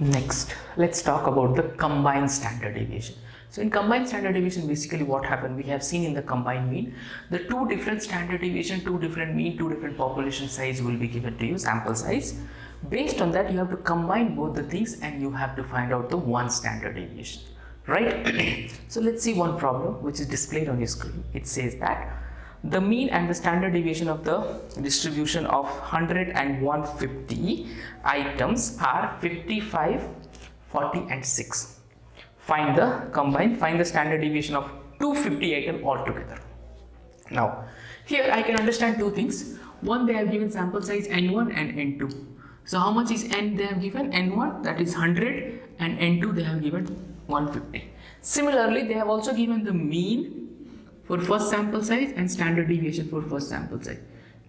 Next, let's talk about the combined standard deviation. So in combined standard deviation, basically what happened, we have seen in the combined mean, the two different standard deviation, two different mean, two different population size will be given to you, sample size. Based on that, you have to combine both the things and you have to find out the one standard deviation, right? So let's see one problem which is displayed on your screen. It says that the mean and the standard deviation of the distribution of 100 and 150 items are 55, 40 and 6. Find the standard deviation of 250 items altogether. Now, here I can understand two things. One, they have given sample size n1 and n2. So how much is n they have given? N1, that is 100, and n2 they have given 150. Similarly, they have also given the mean for first sample size and standard deviation for first sample size,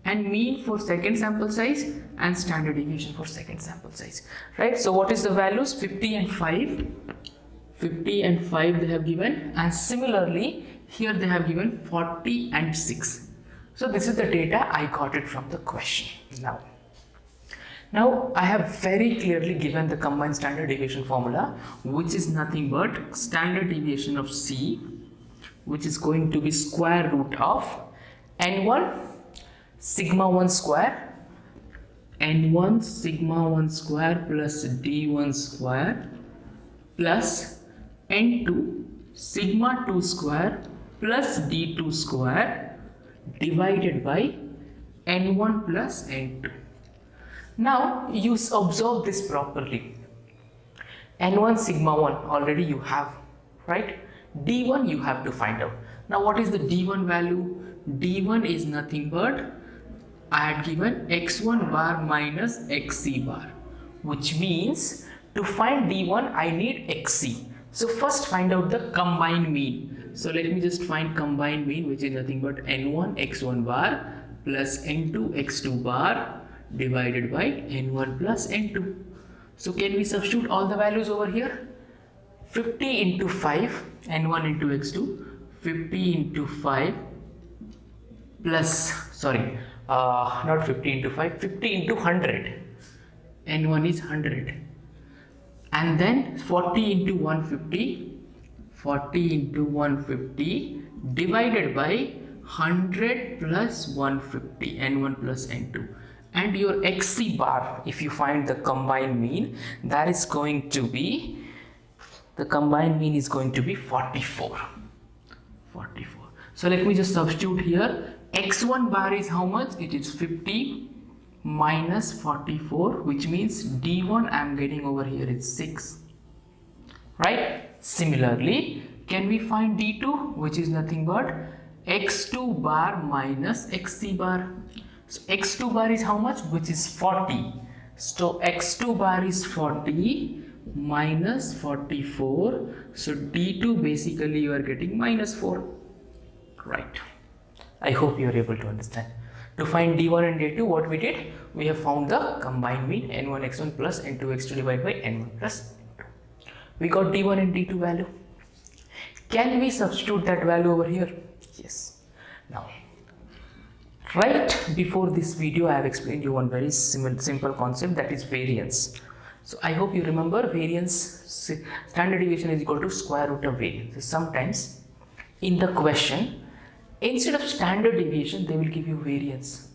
and mean for second sample size and standard deviation for second sample size, right? So what is the values? 50 and 5 they have given, and similarly here they have given 40 and 6. So this is the data I got it from the question. Now I have very clearly given the combined standard deviation formula, which is nothing but standard deviation of C, which is going to be square root of n1 sigma 1 square, n1 sigma 1 square plus d1 square plus n2 sigma 2 square plus d2 square divided by n1 plus n2. Now you observe this properly. n1 sigma 1 already you have, right? d1 you have to find out. Now what is the d1 value? d1 is nothing but I had given x1 bar minus xc bar, which means to find d1 I need xc. So first find out the combined mean. So let me just find combined mean, which is nothing but n1 x1 bar plus n2 x2 bar divided by n1 plus n2. So can we substitute all the values over here? 50 into 5, n1 into x2, 50 into 5 plus, not 50 into 5, 50 into 100, n1 is 100, and then 40 into 150, 40 into 150 divided by 100 plus 150, n1 plus n2. And your xc bar, if you find the combined mean, that is going to be, the combined mean is going to be 44. So let me just substitute here. x1 bar is how much? It is 50 minus 44, which means d1 I am getting over here is 6, right? Similarly, can we find d2, which is nothing but x2 bar minus xc bar. So x2 bar is how much? Which is 40. So x2 bar is 40 minus 44. So d2 basically you are getting minus 4. Right. I hope you are able to understand. To find d1 and d2, what we did? We have found the combined mean n1 x1 plus n2 x2 divided by n1 plus n2. We got d1 and d2 value. Can we substitute that value over here? Yes. Now, right before this video, I have explained you one very simple concept, that is variance. So I hope you remember variance, standard deviation is equal to square root of variance. So sometimes in the question, instead of standard deviation, they will give you variance.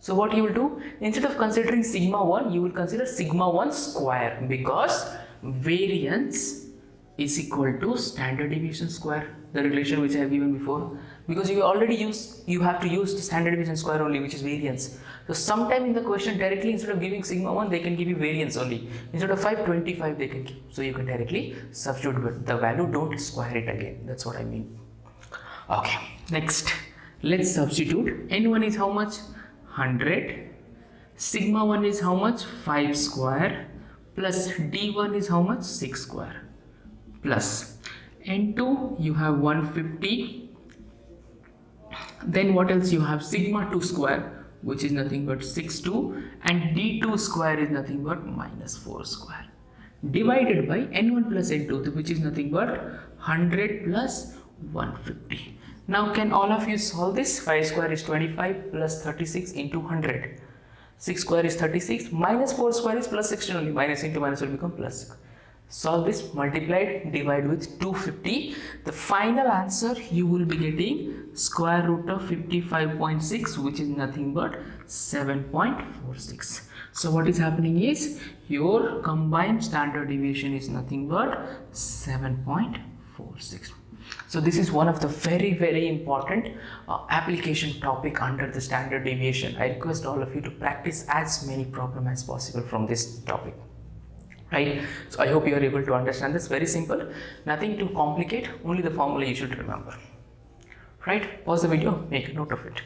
So what you will do, instead of considering sigma 1, you will consider sigma 1 square, because variance is equal to standard deviation square, the relation which I have given before. Because you have to use the standard deviation square only, which is variance. So sometime in the question directly, instead of giving sigma 1, they can give you variance only. Instead of 525 they can give. So you can directly substitute the value, don't square it again. That's what I mean. Okay, next let's substitute. n1 is how much? 100. Sigma 1 is how much? 5 square plus d1 is how much? 6 square plus n2 you have 150. Then what else you have? Sigma 2 square, which is nothing but 62, and d2 square is nothing but minus 4 square divided by n1 plus n2, which is nothing but 100 plus 150. Now can all of you solve this? 5 square is 25 plus 36 into 100. 6 square is 36, minus 4 square is plus 16 only, minus into minus will become plus 6. Solve this, multiply, divide with 250. The final answer you will be getting square root of 55.6, which is nothing but 7.46. So what is happening is your combined standard deviation is nothing but 7.46. So this is one of the very important application topic under the standard deviation. I request all of you to practice as many problems as possible from this topic. Right? So I hope you are able to understand this. Very simple, nothing too complicate, only the formula you should remember. Right? Pause the video, make a note of it.